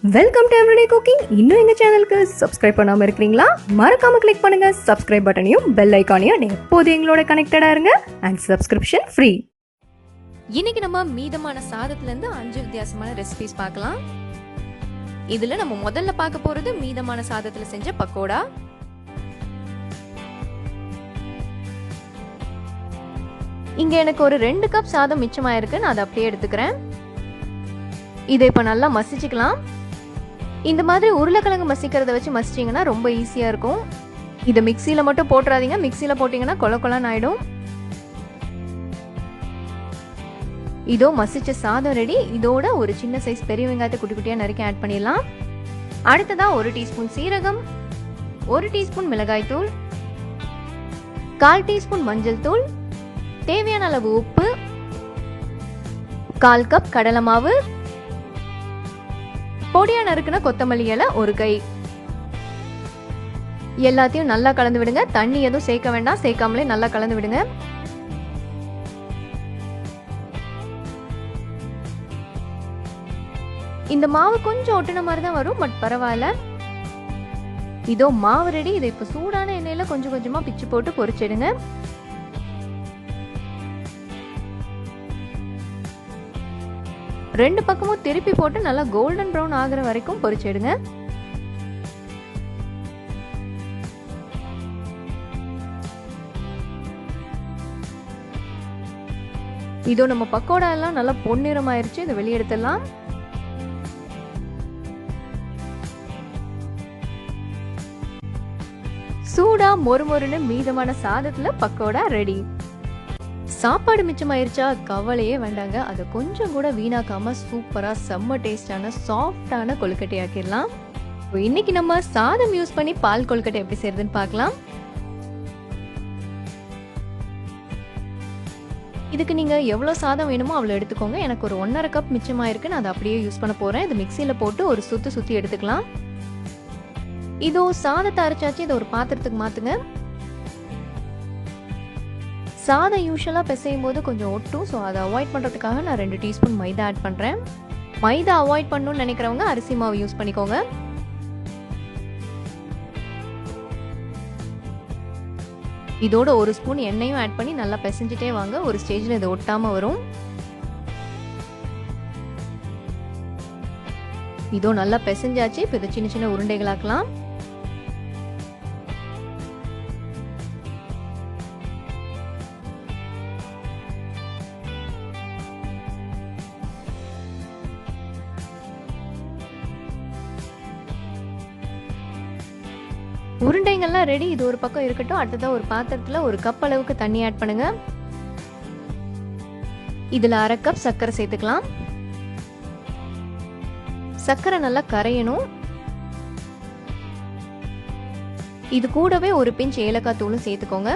Welcome to everyday cooking. இன்னும் எங்கள் சேனலுக்கு சப்ஸ்கிரைப் பண்ணாமல் இருக்கிறீங்களா? மறக்காமல் கிளிக் பண்ணுங்கள் சப்ஸ்கிரைப் பட்டனையும் பெல் ஐக்கானையும். எப்போது எங்களோட கனெக்டடாக இருங்க அண்ட் சப்ஸ்கிரிப்ஷன் ஃப்ரீ. இன்னைக்கு நம்ம மீதமான சாதத்துலேருந்து 5 வித்தியாசமான ரெசிபிஸ் பார்க்கலாம். இதில் நம்ம முதல்ல பார்க்க போகிறது மீதமான சாதத்தில் செஞ்ச பக்கோடா. இங்கே எனக்கு ஒரு 2 கப் சாதம் மிச்சமாயிருக்கு. நான் அதை அப்படியே எடுத்துக்கிறேன். இதை இப்போ நல்லா மசிச்சுக்கலாம். இந்த மாதிரி உருளைக்கிழங்கு மசிக்கிறத வச்சு மசிச்சிங்கன்னா ரொம்ப ஈஸியாக இருக்கும். இதை மிக்சியில் மட்டும் போட்டுறாதீங்க. மிக்சியில் போட்டிங்கன்னா கொல கொலன்னு ஆகிடும். இதோ மசிச்ச சாதம் ரெடி. இதோட ஒரு சின்ன சைஸ் பெரிய வெங்காயத்தை குட்டி குட்டியாக நறுக்கி ஆட் பண்ணிடலாம். அடுத்ததாக 1 டீஸ்பூன் சீரகம், 1 டீஸ்பூன் மிளகாய் தூள், 1/4 டீஸ்பூன் மஞ்சள் தூள், தேவையான அளவு உப்பு, 1/4 கப் கடலை மாவு, பொடியா நறுக்குன கொத்தமல்லி இலை 1 கை. எல்லாத்தையும் நல்லா கலந்து விடுங்க. தண்ணி எதுவும் சேர்க்க வேண்டாம். சேர்க்காமலே நல்லா கலந்து விடுங்க. இந்த மாவு கொஞ்சம் ஒட்டுன மாதிரி தான் வரும், பட் பரவாயில்ல. இதோ மாவு ரெடி. இதை இப்ப சூடான எண்ணெயில கொஞ்சம் கொஞ்சமா பிச்சு போட்டு பொரிச்சிடுங்க. ரெண்டு பக்கமும் திருப்பி போட்டு நல்லா கோல்டன் ப்ரௌன் ஆகுற வரைக்கும் பொரிச்சிடுங்க. இதோ நம்ம பக்கோடா எல்லாம் நல்லா பொன்னிறம் ஆயிருச்சு. இதை வெளியே எடுத்துடலாம். சூடா மொறுமொறுன்னு மீதமான சாதத்துல பக்கோடா ரெடி. சாப்பாடு மிச்சமாயிருச்சா கவலையே வேண்டாங்க. அதை கொஞ்சம் கூட வீணாக்காம சூப்பரா செம்ம டேஸ்டான சாஃப்டான கொழுக்கட்டை ஆக்கிடலாம். இன்னைக்கு நம்ம சாதம் யூஸ் பண்ணி பால் கொழுக்கட்டை எப்படி செய்யறதுன்னு பார்க்கலாம். இதுக்கு நீங்க எவ்வளவு சாதம் வேணுமோ அவ்வளவு எடுத்துக்கோங்க. எனக்கு ஒரு 1.5 கப் மிச்சமாயிருக்கு. நான் அதை அப்படியே யூஸ் பண்ண போறேன். இது மிக்சியில போட்டு ஒரு சுத்தி எடுத்துக்கலாம். இதோ சாதத்தை அரைச்சாச்சு. இதை ஒரு பாத்திரத்துக்கு மாத்துங்க. சாதம் யூஸ்வலாக பிசையும் போது கொஞ்சம் ஒட்டும். ஸோ அதை அவாய்ட் பண்ணுறதுக்காக நான் 2 டீஸ்பூன் மைதா ஆட் பண்ணுறேன். மைதா அவாய்ட் பண்ணணும்னு நினைக்கிறவங்க அரிசி மாவு யூஸ் பண்ணிக்கோங்க. இதோட 1 ஸ்பூன் எண்ணெயும் ஆட் பண்ணி நல்லா பிசைஞ்சிட்டே வாங்க. ஒரு ஸ்டேஜில் இது ஒட்டாமல் வரும். இதோ நல்லா பிசைஞ்சாச்சு. இப்போ இதை சின்ன சின்ன உருண்டைகளாக்கலாம். உருண்டைங்கள்லாம் ரெடி. இது ஒரு பக்கம் இருக்கட்டும். அடுத்ததா ஒரு பாத்திரத்துல 1 கப் அளவுக்கு தண்ணி ஆட் பண்ணுங்க. இதுல 1/2 கப் சர்க்கரை சேர்த்துக்கலாம். சர்க்கரை நல்லா கரையணும். இது கூடவே ஒரு பிஞ்ச் ஏலக்காய் தூளும் சேர்த்துக்கோங்க.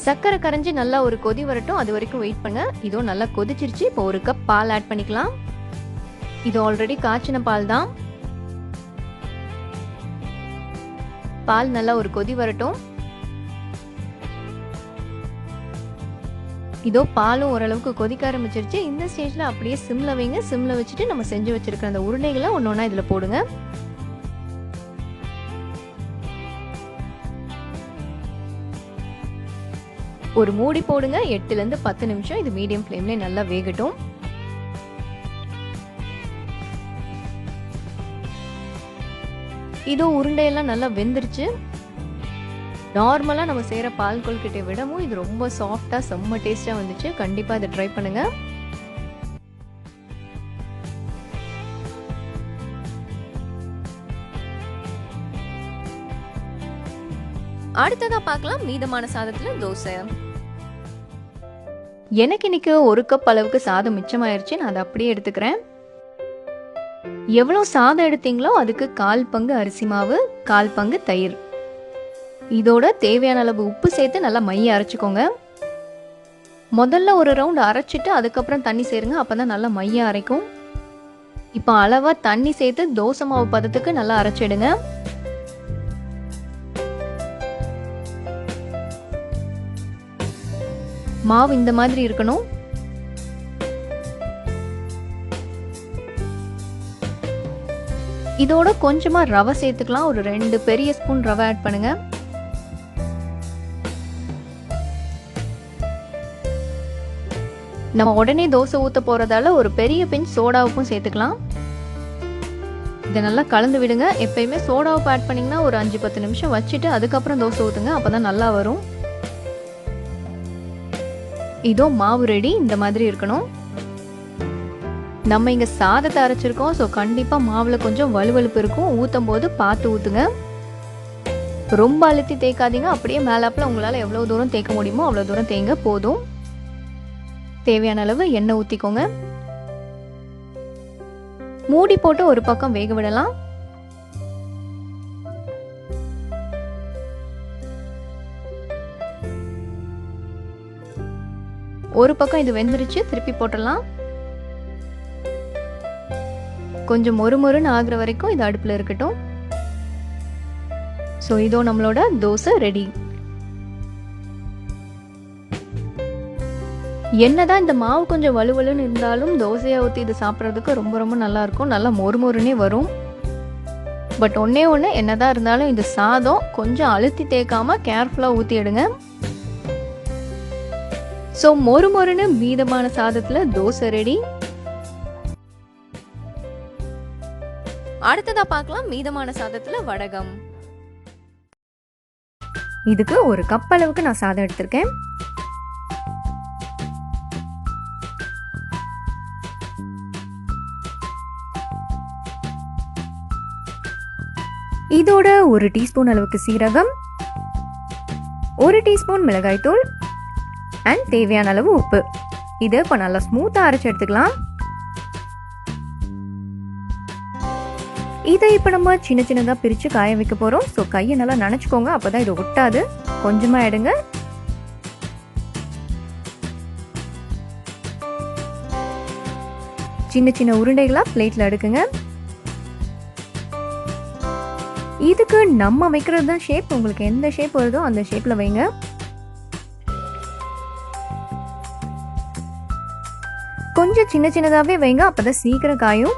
சர்க்கரை கரைஞ்சி நல்லா ஒரு கொதி வரட்டும். அது வரைக்கும் வெயிட் பண்ணுங்க. இதோ நல்லா கொதிச்சிருச்சு. இப்போ 1 கப் பால் ஆட் பண்ணிக்கலாம். இது ஆல்ரெடி காய்ச்சின பால் தான். பால் நல்லா ஒரு கொதி வரட்டும். இதோ பாலும் ஓரளவுக்கு கொதிக்க ஆரம்பிச்சிருச்சு. இந்த ஸ்டேஜ்ல அப்படியே சிம்ல வைங்க. சிம்ல வச்சுட்டு நம்ம செஞ்சு வச்சிருக்கிற அந்த உருண்டைகளை ஒன்னொன்னா இதுல போடுங்க. ஒரு மூடி போடுங்க. 8ல இருந்து 10 நிமிஷம் இது மீடியம் ஃப்ளேம்ல நல்லா வேகட்டும். இதோ உருண்டையெல்லாம் நல்லா வெந்துருச்சு. நார்மலா நம்ம செய்யற பால் கொழுக்கட்டை விடவும் இது ரொம்ப சாஃப்டா செம்ம டேஸ்டா வந்துச்சு. கண்டிப்பா இதை ட்ரை பண்ணுங்க. அடுத்ததா பார்க்கலாம் மீதமான சாதத்துல தோசை. எனக்கு இன்னைக்கு 1 கப் அளவுக்கு சாதம் மிச்சமாயிருச்சு. நான் அதை அப்படியே எடுத்துக்கிறேன். எவ்வளோ சாதம் எடுத்தீங்களோ அதுக்கு 1/4 பங்கு அரிசி மாவு, 1/4 பங்கு தயிர். இதோட தேவையான அளவு உப்பு சேர்த்து நல்லா மைய அரைச்சிக்கோங்க. முதல்ல ஒரு ரவுண்ட் அரைச்சிட்டு அதுக்கப்புறம் தண்ணி சேருங்க. அப்பதான் நல்லா மைய அரைக்கும். இப்போ அளவா தண்ணி சேர்த்து தோசை மாவு பதத்துக்கு நல்லா அரைச்சிடுங்க. மாவு இந்த மாதிரி இருக்கணும். இதோட கொஞ்சமா ரவை சேர்த்துக்கலாம். ஒரு 2 பெரிய ஸ்பூன் ரவை ஆட் பண்ணுங்க. நம்ம உடனே தோசை ஊத்த போறதால ஒரு பெரிய பிஞ்ச் சோடா உப்பும் சேர்த்துக்கலாம். இதை நல்லா கலந்து விடுங்க. எப்பயுமே சோடா உப்பு ஆட் பண்ணிங்கன்னா ஒரு 5-10 நிமிஷம் வச்சுட்டு அதுக்கப்புறம் தோசை ஊற்றுங்க. அப்போ தான் நல்லா வரும். இதோ மாவு ரெடி. இந்த மாதிரி இருக்கணும். நம்ம இங்கே சாதத்தை அரைச்சிருக்கோம். ஸோ கண்டிப்பாக மாவில் கொஞ்சம் வலுவலுப்பு இருக்கும். ஊற்றும் போது பார்த்து ஊற்றுங்க. ரொம்ப அழுத்தி தேய்க்காதீங்க. அப்படியே மேலாப்பில் உங்களால் எவ்வளோ தூரம் தேய்க்க முடியுமோ அவ்வளோ தூரம் தேய்ங்க போதும். தேவையான அளவு எண்ணெய் ஊற்றிக்கோங்க. மூடி போட்டு ஒரு பக்கம் வேக விடலாம். ஒரு பக்கம் இது வெந்துருச்சு. திருப்பி போட்டுடலாம். கொஞ்சம் மொறுமொறுன்னு ஆகுற வரைக்கும் இது அடுப்பில் இருக்கட்டும். ஸோ இதோ நம்மளோட தோசை ரெடி. என்னதான் இந்த மாவு கொஞ்சம் வலுவலுன்னு இருந்தாலும் தோசையை ஊற்றி இது சாப்பிட்றதுக்கு ரொம்ப ரொம்ப நல்லா இருக்கும். நல்லா மொறுமொறுனே வரும். பட் ஒன்னே ஒன்று, என்னதான் இருந்தாலும் இந்த சாதம் கொஞ்சம் அழுத்தி தேய்க்காம கேர்ஃபுல்லாக ஊற்றி எடுங்க. ஸோ மொறுமொறுன்னு மீதமான சாதத்தில் தோசை ரெடி. அடுத்ததா பார்க்கலாம் மீதமான சாதத்துல வடகம். இதுக்கு ஒரு கப் அளவுக்கு நான் சாதம் எடுத்திருக்கேன். இதோட 1 டீஸ்பூன் அளவுக்கு சீரகம், 1 டீஸ்பூன் மிளகாய்த்தூள் அண்ட் தேவையான அளவு உப்பு. இதை இப்போ நல்லா ஸ்மூத்தாக அரைச்சி எடுத்துக்கலாம். இதை இப்போ நம்ம சின்ன சின்னதாக பிரித்து காய வைக்க போகிறோம். ஸோ கையை நல்லா நனைச்சிக்கோங்க. அப்போ தான் இது ஒட்டாது. கொஞ்சமாக எடுங்க. சின்ன சின்ன உருண்டைகளாக பிளேட்டில் எடுக்குங்க. இதுக்கு நம்ம வைக்கிறது தான் ஷேப். உங்களுக்கு எந்த ஷேப் வருதோ அந்த ஷேப்பில் வைங்க. கொஞ்சம் சின்ன சின்னதாகவே வைங்க. அப்போ தான் சீக்கிரம் காயும்.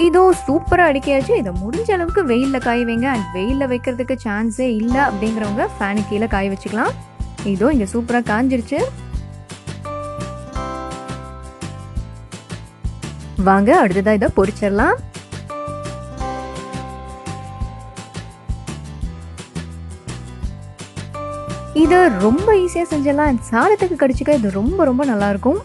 இதோ சூப்பராக அடிக்காச்சு. இதை முடிஞ்ச அளவுக்கு வெயிலில் காய வைங்க. அண்ட் வெயிலில் வைக்கிறதுக்கு சான்ஸே இல்லை அப்படிங்கிறவங்க ஃபேனு கீழே காய வச்சுக்கலாம். இதோ இங்கே சூப்பராக காஞ்சிருச்சு. வாங்க அடுத்ததாக இதை பொரிச்சிடலாம். இது ரொம்ப ஈஸியாக செஞ்சிடலாம். சாதத்துக்கு கடிச்சிக்க இது ரொம்ப ரொம்ப நல்லா இருக்கும்.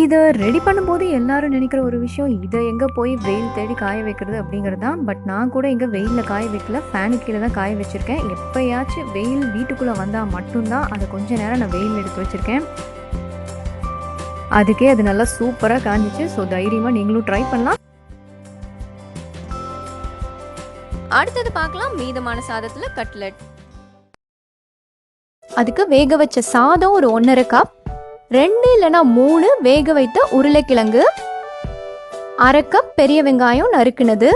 இதை ரெடி பண்ணும்போது எல்லாரும் நினைக்கிற ஒரு விஷயம், இதை எங்கே போய் வெயில் தேடி காய வைக்கிறது அப்படிங்கிறது தான். பட் நான் கூட இங்கே வெயிலில் காய வைக்கல, ஃபேனு கீழே தான் காய வச்சுருக்கேன். எப்போயாச்சும் வெயில் வீட்டுக்குள்ளே வந்தால் மட்டும்தான் அதை கொஞ்சம் நேரம் நான் வெயில் எடுத்து வச்சுருக்கேன். அதுக்கே அது நல்லா சூப்பராக காஞ்சிச்சு. ஸோ தைரியமாக நீங்களும் ட்ரை பண்ணலாம். அடுத்தது பார்க்கலாம் மீதமான சாதத்துல கட்லெட். அதுக்கு வேக வச்ச சாதம் ஒரு 1.5 கப், 2 இல்லைனா 3 வேக வைத்த உருளைக்கிழங்கு, 1/2 கப் பெரிய வெங்காயம் நறுக்குனது,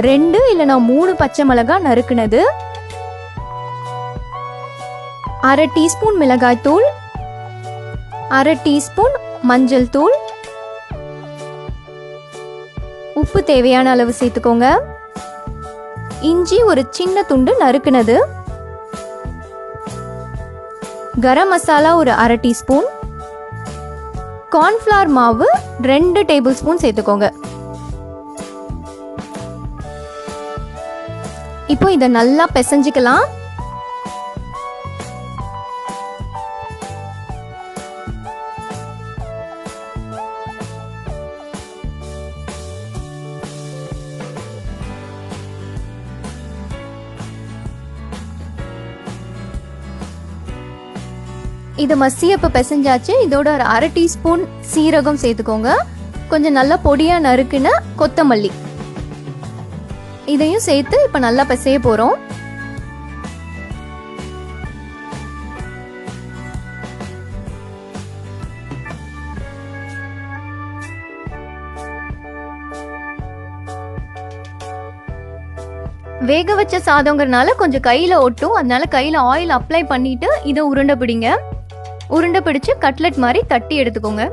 2 இல்லைனா 3 பச்சை மிளகாய் நறுக்குனது, 1/2 டீஸ்பூன் மிளகாய் தூள், 1/2 டீஸ்பூன் மஞ்சள் தூள், உப்பு தேவையான அளவு சேர்த்துக்கோங்க, இஞ்சி ஒரு சின்ன துண்டு நறுக்குனது, கரம் மசாலா ஒரு 1/2 டீஸ்பூன், கார்ன்ஃப்ளவர் மாவு 2 டேபிள் ஸ்பூன் சேர்த்துக்கோங்க. இப்போ இதை நல்லா பிசைஞ்சுக்கலாம். இது மசிய இப்போ பிசைஞ்சாச்சு. இதோட ஒரு 1/2 டீஸ்பூன் சீரகம் சேர்த்துக்கோங்க. கொஞ்சம் நல்லா பொடியா நறுக்குன கொத்தமல்லி இதையும் சேர்த்து இப்போ நல்லா பிசைய போறோம். வேக வச்ச சாதங்கிறனால கொஞ்சம் கையில் ஒட்டும், அதனால கையில் ஆயில் அப்ளை பண்ணிட்டு இதை உருண்டை பிடிங்க. உருண்டை பிடிச்சு கட்லெட் மாதிரி தட்டி எடுத்துக்கோங்க.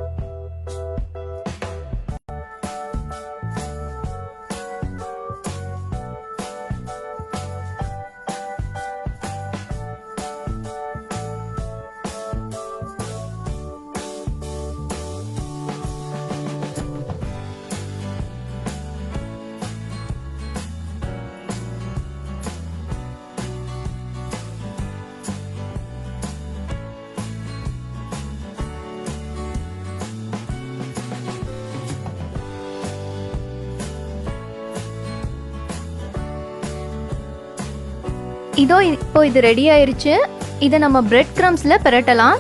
இப்போ இது ரெடி ஆயிருச்சு. இதை நம்ம பிரெட் கிரம்ஸ்ல பெரட்டலாம்.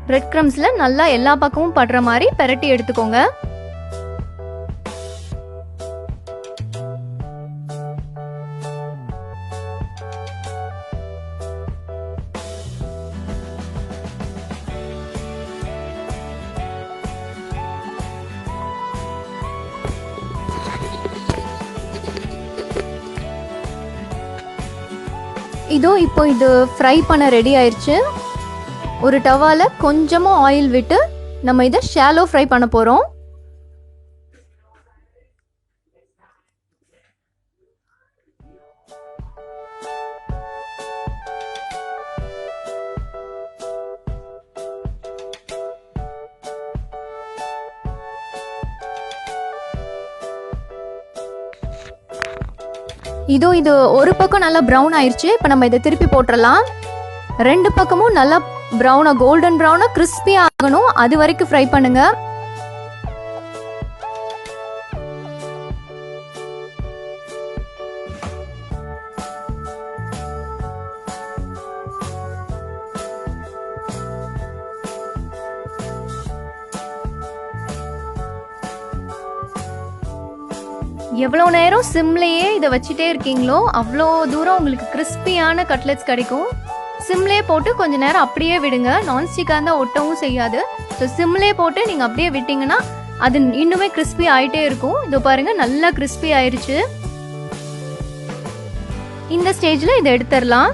பிரெட் கிரம்ஸ்ல நல்லா எல்லா பக்கமும் படுற மாதிரி பெரட்டி எடுத்துக்கோங்க. இப்போ இது ஃப்ரை பண்ண ரெடி ஆயிடுச்சு. ஒரு டவால கொஞ்சமாக ஆயில் விட்டு நம்ம இதை ஷாலோ ஃப்ரை பண்ண போகிறோம். இது ஒரு பக்கம் நல்லா ப்ரௌன் ஆயிடுச்சு. இப்போ நம்ம இதை திருப்பி போட்டுடலாம். ரெண்டு பக்கமும் நல்லா ப்ரௌனாக கோல்டன் ப்ரௌனாக கிறிஸ்பியாக ஆகணும், அது வரைக்கும் ஃப்ரை பண்ணுங்க. எவ்வளோ நேரம் சிம்லேயே இதை வச்சுட்டே இருக்கீங்களோ அவ்வளோ தூரம் உங்களுக்கு கிறிஸ்பியான கட்லெட்ஸ் கிடைக்கும். சிம்லேயே போட்டு கொஞ்ச நேரம் அப்படியே விடுங்க. நான்ஸ்டிக்காக இருந்தால் ஒட்டவும் செய்யாது. ஸோ சிம்லேயே போட்டு நீங்கள் அப்படியே விட்டிங்கன்னா அது இன்னுமே கிறிஸ்பி ஆகிட்டே இருக்கும். இதோ பாருங்கள், நல்லா கிறிஸ்பி ஆயிடுச்சு. இந்த ஸ்டேஜில் இதை எடுத்துடலாம்.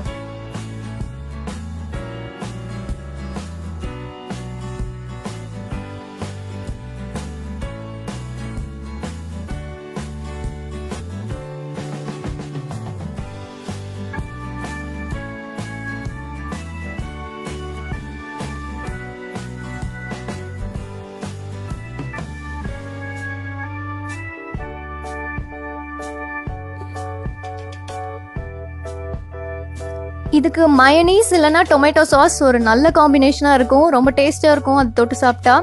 இதுக்கு மயனீஸ் இல்லைன்னா டொமேட்டோ சாஸ் ஒரு நல்ல காம்பினேஷனாக இருக்கும். ரொம்ப டேஸ்ட்டாக இருக்கும் அது தொட்டு சாப்பிட்டா.